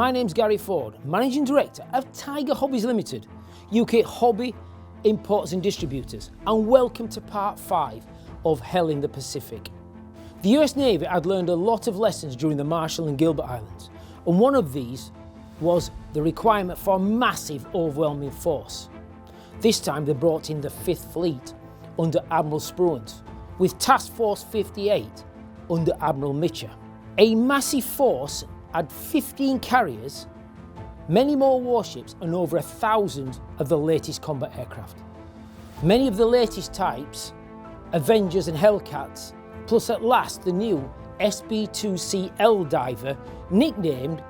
My name's Gary Ford, Managing Director of Tiger Hobbies Limited, UK hobby importers and distributors, and welcome to part 5 of Hell in the Pacific. The US Navy had learned a lot of lessons during the Marshall and Gilbert Islands, and one of these was the requirement for a massive overwhelming force. This time they brought in the 5th Fleet under Admiral Spruance, with Task Force 58 under Admiral Mitchell. A massive force had 15 carriers, many more warships, and over 1,000 of the latest combat aircraft. Many of the latest types, Avengers and Hellcats, plus at last the new SB-2C Diver, nicknamed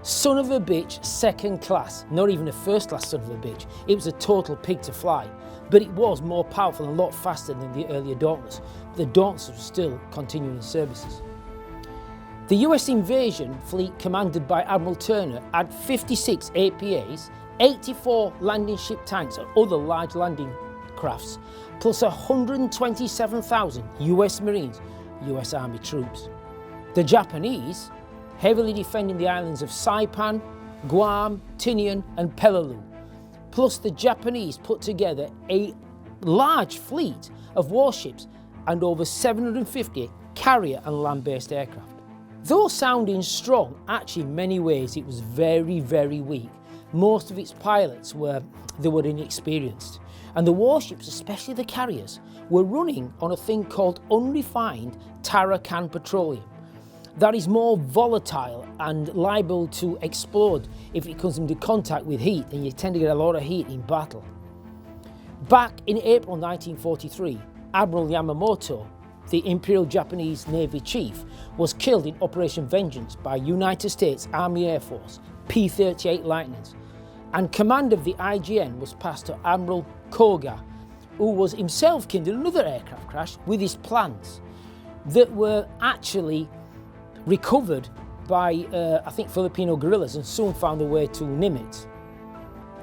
Son of a Bitch Second Class. Not even a first class son of a bitch, it was a total pig to fly, but it was more powerful and a lot faster than the earlier Dauntless. The Dauntless were still continuing services. The US invasion fleet commanded by Admiral Turner had 56 APAs, 84 landing ship tanks and other large landing crafts, plus 127,000 US Marines, US Army troops. The Japanese, heavily defending the islands of Saipan, Guam, Tinian and Peleliu, plus the Japanese put together a large fleet of warships and over 750 carrier and land-based aircraft. Though sounding strong, actually in many ways it was very, very weak. Most of its pilots were inexperienced, and the warships, especially the carriers, were running on a thing called unrefined Tarakan petroleum. That is more volatile and liable to explode if it comes into contact with heat, and you tend to get a lot of heat in battle. Back in April 1943, Admiral Yamamoto, the Imperial Japanese Navy chief, was killed in Operation Vengeance by United States Army Air Force P-38 Lightnings, and command of the IGN was passed to Admiral Koga, who was himself killed in another aircraft crash with his plans that were actually recovered by, I think, Filipino guerrillas and soon found their way to Nimitz.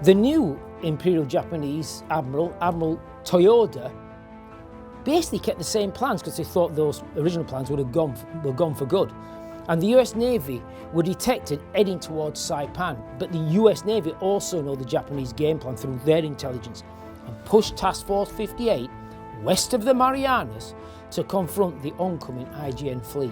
The new Imperial Japanese Admiral, Admiral Toyoda, basically kept the same plans because they thought those original plans were gone for good. And the US Navy were detected heading towards Saipan, but the US Navy also know the Japanese game plan through their intelligence and pushed Task Force 58 west of the Marianas to confront the oncoming IGN fleet.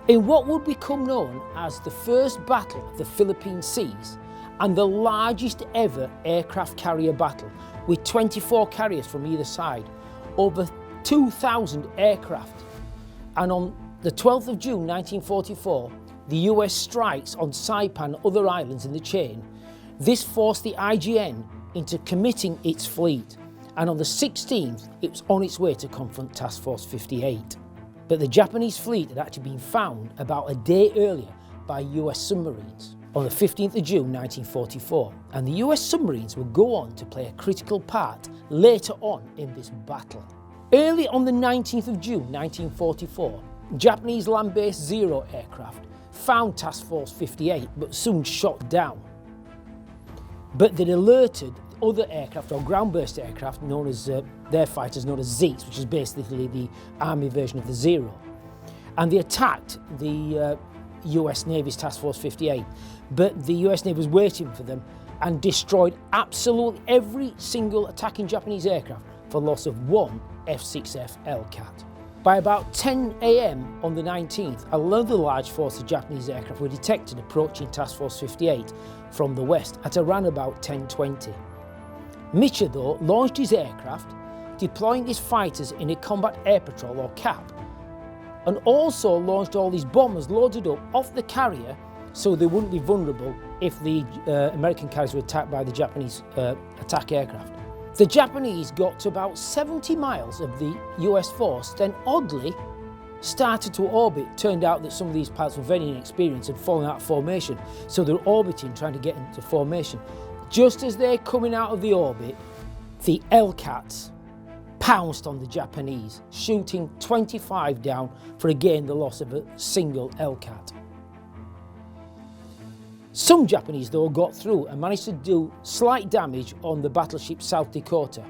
In what would become known as the First Battle of the Philippine Seas and the largest ever aircraft carrier battle, with 24 carriers from either side, over 2,000 aircraft, and on the 12th of June 1944, the US strikes on Saipan and other islands in the chain. This forced the IGN into committing its fleet, and on the 16th it was on its way to confront Task Force 58. But the Japanese fleet had actually been found about a day earlier by US submarines on the 15th of June 1944, and the US submarines would go on to play a critical part later on in this battle. Early on the 19th of June 1944, Japanese land-based Zero aircraft found Task Force 58 but soon shot down. But they'd alerted other aircraft or ground-based aircraft known as their fighters known as Zeeks, which is basically the army version of the Zero, and they attacked the US Navy's Task Force 58, but the US Navy was waiting for them and destroyed absolutely every single attacking Japanese aircraft for loss of one F-6F Hellcat. By about 10 AM on the 19th, another large force of Japanese aircraft were detected approaching Task Force 58 from the west at around about 10:20. Mitchell, though, launched his aircraft, deploying his fighters in a combat air patrol or CAP, and also launched all these bombers loaded up off the carrier so they wouldn't be vulnerable if the American carriers were attacked by the Japanese attack aircraft. The Japanese got to about 70 miles of the US force, then oddly started to orbit. Turned out that some of these pilots were very inexperienced and fallen out of formation, so they're orbiting, trying to get into formation. Just as they're coming out of the orbit, the Hellcats pounced on the Japanese, shooting 25 down for again the loss of a single Hellcat. Some Japanese, though, got through and managed to do slight damage on the battleship South Dakota.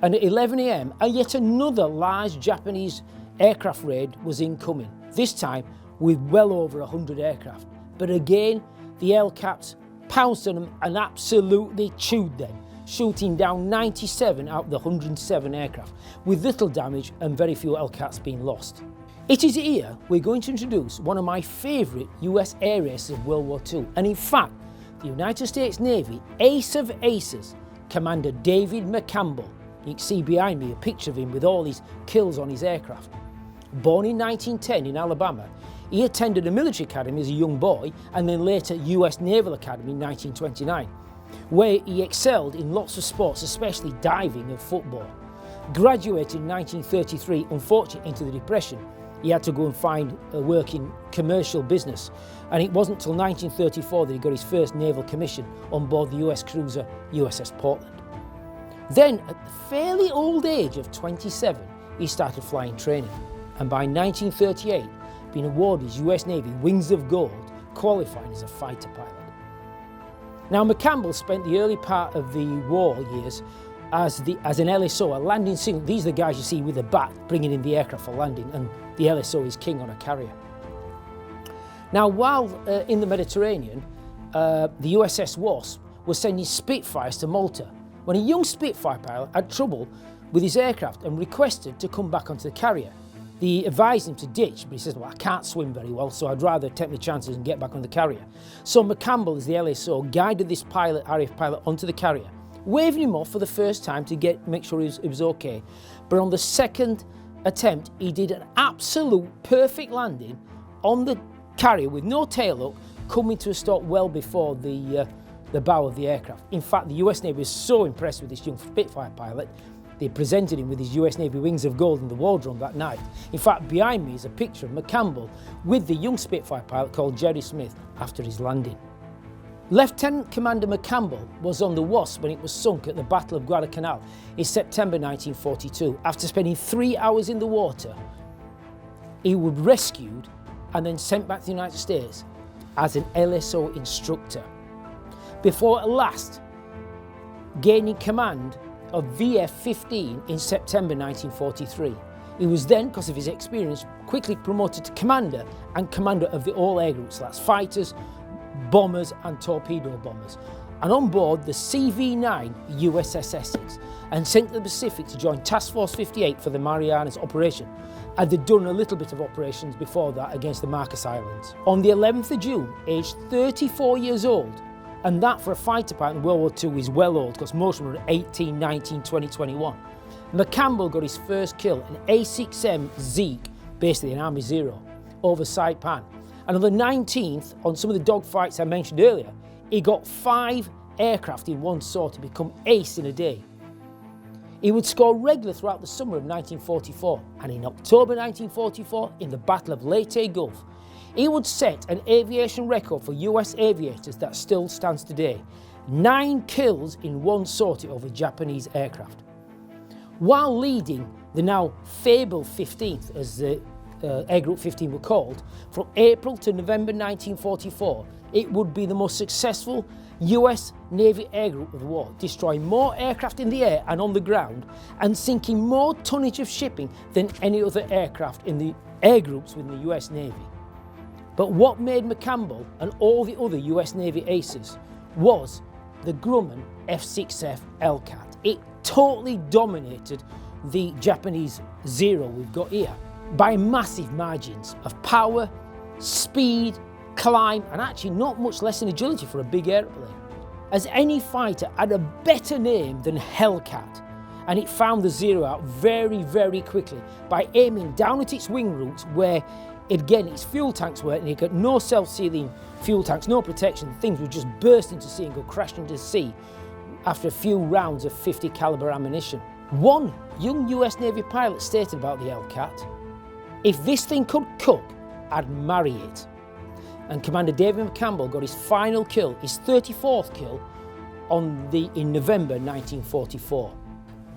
And at 11 AM, yet another large Japanese aircraft raid was incoming, this time with well over 100 aircraft. But again, the Hellcats pounced on them and absolutely chewed them, shooting down 97 out of the 107 aircraft, with little damage and very few Hellcats being lost. It is here we're going to introduce one of my favourite US air races of World War II, and in fact, the United States Navy ace of aces, Commander David McCampbell. You can see behind me a picture of him with all his kills on his aircraft. Born in 1910 in Alabama, he attended a military academy as a young boy and then later US Naval Academy in 1929, where he excelled in lots of sports, especially diving and football. Graduated in 1933, unfortunately into the Depression. He had to go and find work in commercial business, and it wasn't until 1934 that he got his first naval commission on board the US cruiser USS Portland. Then, at the fairly old age of 27, he started flying training, and by 1938, being awarded his US Navy Wings of Gold, qualifying as a fighter pilot. Now, McCampbell spent the early part of the war years as an LSO, a landing signal. These are the guys you see with the bat bringing in the aircraft for landing, and the LSO is king on a carrier. Now, while in the Mediterranean, the USS Wasp was sending Spitfires to Malta when a young Spitfire pilot had trouble with his aircraft and requested to come back onto the carrier. They advised him to ditch, but he says, well, I can't swim very well, so I'd rather take my chances and get back on the carrier. So McCampbell, as the LSO, guided this pilot, RAF pilot, onto the carrier, waving him off for the first time to make sure it was okay. But on the second attempt, he did an absolute perfect landing on the carrier with no tail hook, coming to a stop well before the bow of the aircraft. In fact, the US Navy was so impressed with this young Spitfire pilot, they presented him with his US Navy Wings of Gold in the wardroom that night. In fact, behind me is a picture of McCampbell with the young Spitfire pilot called Jerry Smith after his landing. Lieutenant Commander McCampbell was on the Wasp when it was sunk at the Battle of Guadalcanal in September 1942. After spending 3 hours in the water, he was rescued and then sent back to the United States as an LSO instructor, before at last gaining command of VF-15 in September 1943. He was then, because of his experience, quickly promoted to commander and commander of the all air groups, that's fighters, bombers and torpedo bombers, and on board the CV-9 USS Essex, and sent to the Pacific to join Task Force 58 for the Marianas operation, and they'd done a little bit of operations before that against the Marcus Islands. On the 11th of June, aged 34 years old, and that for a fighter pilot in World War II is well old, because most of them were 18, 19, 20, 21. McCampbell got his first kill, an A6M Zeke, basically an Army Zero, over Saipan. And on the 19th, on some of the dogfights I mentioned earlier, he got 5 aircraft in one sort to become ace in a day. He would score regular throughout the summer of 1944, and in October 1944, in the Battle of Leyte Gulf, he would set an aviation record for US aviators that still stands today: 9 kills in one sortie over Japanese aircraft. While leading the now fabled 15th, as the Air Group 15 were called, from April to November 1944, it would be the most successful US Navy air group of the war, destroying more aircraft in the air and on the ground, and sinking more tonnage of shipping than any other aircraft in the air groups within the US Navy. But what made McCampbell and all the other US Navy aces was the Grumman F6F Hellcat. It totally dominated the Japanese Zero we've got here by massive margins of power, speed, climb, and actually not much less than agility for a big airplane. As any fighter had a better name than Hellcat, and it found the Zero out very, very quickly by aiming down at its wing roots where, again, its fuel tanks were, and it got no self-sealing fuel tanks, no protection. Things would just burst into sea and go crashing into the sea after a few rounds of 50 caliber ammunition. One young US Navy pilot stated about the Hellcat, "If this thing could cook, I'd marry it." And Commander David McCampbell got his final kill, his 34th kill, in November 1944.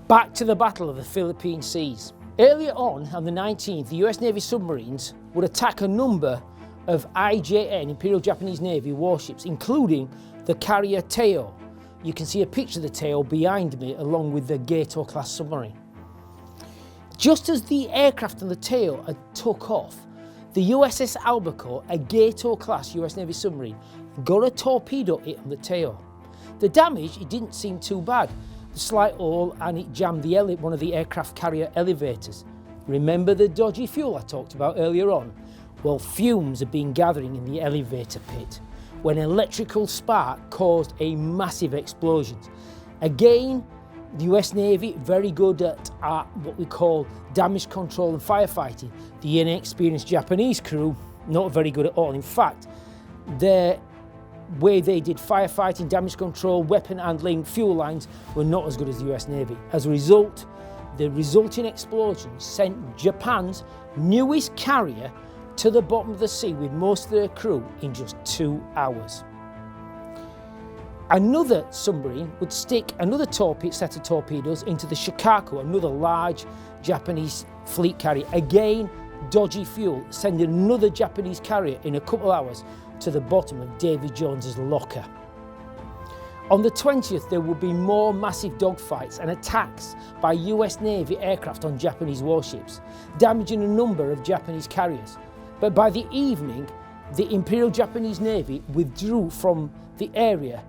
Back to the Battle of the Philippine Seas. Earlier on the 19th, the US Navy submarines would attack a number of IJN, Imperial Japanese Navy warships, including the carrier Teo. You can see a picture of the Teo behind me along with the Gato class submarine. Just as the aircraft on the Teo had took off, The USS Albacore, a Gato-class US Navy submarine, got a torpedo hit on the tail. The damage, it didn't seem too bad. The slight hole, and it jammed one of the aircraft carrier elevators. Remember the dodgy fuel I talked about earlier on? Well, fumes had been gathering in the elevator pit when an electrical spark caused a massive explosion. Again, the US Navy very good at what we call damage control and firefighting. The inexperienced Japanese crew, not very good at all. In fact, their way they did firefighting, damage control, weapon handling, fuel lines were not as good as the US Navy. As a result, the resulting explosion sent Japan's newest carrier to the bottom of the sea with most of their crew in just 2 hours. Another submarine would stick another set of torpedoes into the Shikaku, another large Japanese fleet carrier. Again, dodgy fuel, sending another Japanese carrier in a couple of hours to the bottom of Davy Jones's locker. On the 20th, there would be more massive dogfights and attacks by US Navy aircraft on Japanese warships, damaging a number of Japanese carriers. But by the evening, the Imperial Japanese Navy withdrew from the area,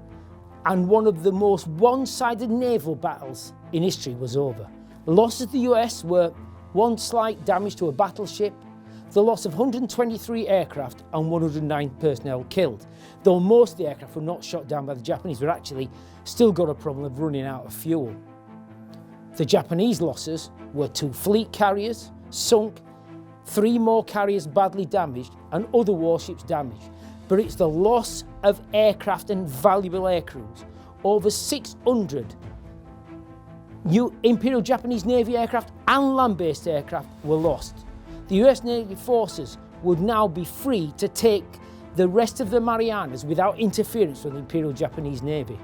and one of the most one-sided naval battles in history was over. The losses of the US were one slight damage to a battleship, the loss of 123 aircraft and 109 personnel killed, though most of the aircraft were not shot down by the Japanese, but actually still got a problem of running out of fuel. The Japanese losses were 2 fleet carriers sunk, 3 more carriers badly damaged, and other warships damaged. But it's the loss of aircraft and valuable aircrews. Over 600 Imperial Japanese Navy aircraft and land-based aircraft were lost. The US Navy forces would now be free to take the rest of the Marianas without interference from the Imperial Japanese Navy.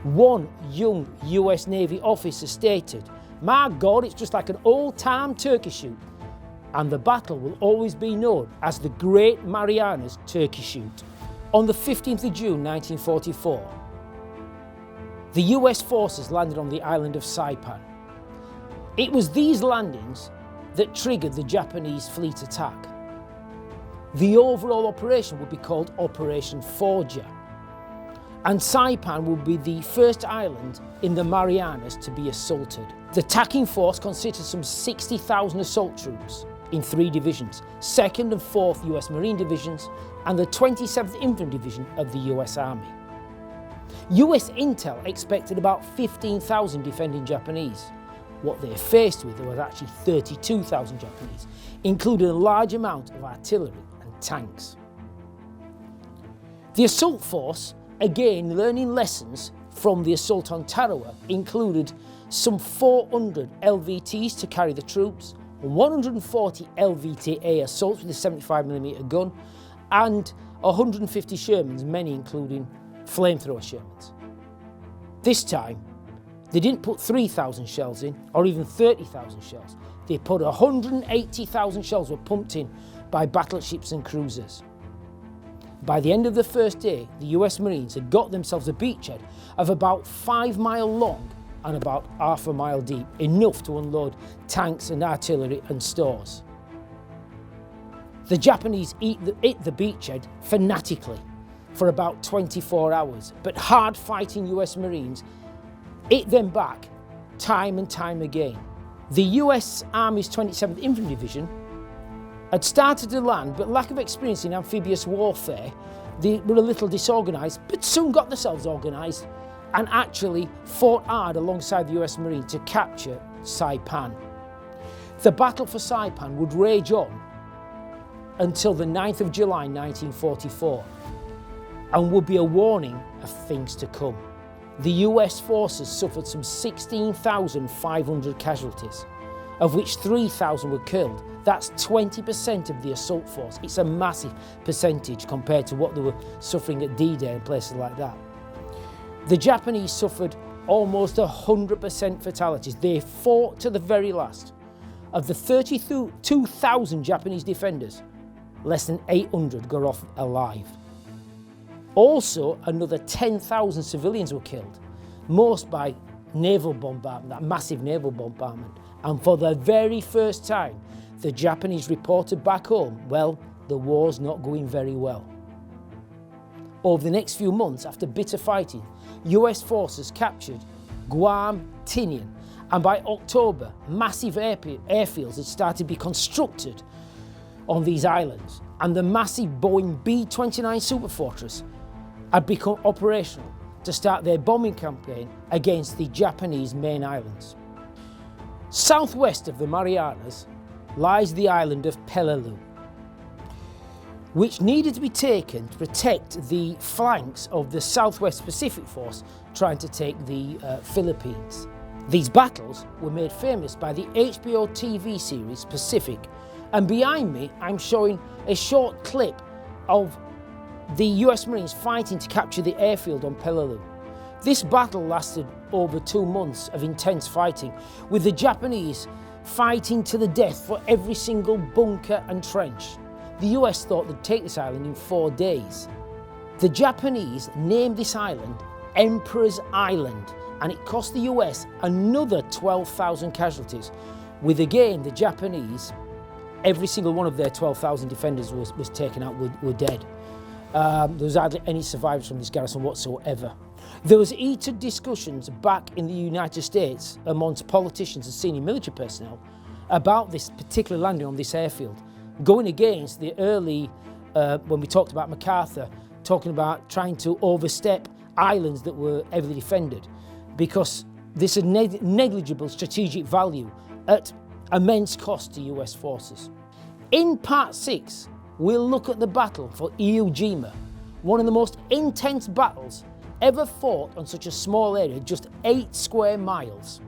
One young US Navy officer stated, "My God, it's just like an old-time turkey shoot." And the battle will always be known as the Great Marianas Turkey Shoot. On the 15th of June 1944, the US forces landed on the island of Saipan. It was these landings that triggered the Japanese fleet attack. The overall operation would be called Operation Forger, and Saipan would be the first island in the Marianas to be assaulted. The attacking force consisted of some 60,000 assault troops in 3 divisions, 2nd and 4th US Marine Divisions and the 27th Infantry Division of the US Army. US intel expected about 15,000 defending Japanese. What they faced with was actually 32,000 Japanese, including a large amount of artillery and tanks. The assault force, again learning lessons from the assault on Tarawa, included some 400 LVTs to carry the troops, 140 LVTA assaults with a 75mm gun, and 150 Shermans, many including flamethrower Shermans. This time, they didn't put 3,000 shells in, or even 30,000 shells. They put 180,000 shells were pumped in by battleships and cruisers. By the end of the first day, the US Marines had got themselves a beachhead of about 5 miles long and about half a mile deep, enough to unload tanks and artillery and stores. The Japanese hit the beachhead fanatically for about 24 hours, but hard-fighting US Marines hit them back time and time again. The US Army's 27th Infantry Division had started to land, but lack of experience in amphibious warfare, they were a little disorganised, but soon got themselves organised and actually fought hard alongside the US Marines to capture Saipan. The battle for Saipan would rage on until the 9th of July 1944 and would be a warning of things to come. The US forces suffered some 16,500 casualties, of which 3,000 were killed. That's 20% of the assault force. It's a massive percentage compared to what they were suffering at D-Day and places like that. The Japanese suffered almost 100% fatalities. They fought to the very last. Of the 32,000 Japanese defenders, less than 800 got off alive. Also, another 10,000 civilians were killed, most by naval bombardment, that massive naval bombardment. And for the very first time, the Japanese reported back home, well, the war's not going very well. Over the next few months, after bitter fighting, US forces captured Guam, Tinian, and by October, massive airfields had started to be constructed on these islands, and the massive Boeing B-29 Superfortress had become operational to start their bombing campaign against the Japanese main islands. Southwest of the Marianas lies the island of Peleliu, which needed to be taken to protect the flanks of the Southwest Pacific Force trying to take the Philippines. These battles were made famous by the HBO TV series Pacific, and behind me I'm showing a short clip of the US Marines fighting to capture the airfield on Peleliu. This battle lasted over 2 months of intense fighting, with the Japanese fighting to the death for every single bunker and trench. The US thought they'd take this island in 4 days. The Japanese named this island Emperor's Island, and it cost the US another 12,000 casualties, with again the Japanese, every single one of their 12,000 defenders was taken out, were dead. There was hardly any survivors from this garrison whatsoever. There was heated discussions back in the United States amongst politicians and senior military personnel about this particular landing on this airfield, going against the early, when we talked about MacArthur, talking about trying to overstep islands that were heavily defended, because this had negligible strategic value at immense cost to US forces. In part 6, we'll look at the battle for Iwo Jima, one of the most intense battles ever fought on such a small area, just 8 square miles.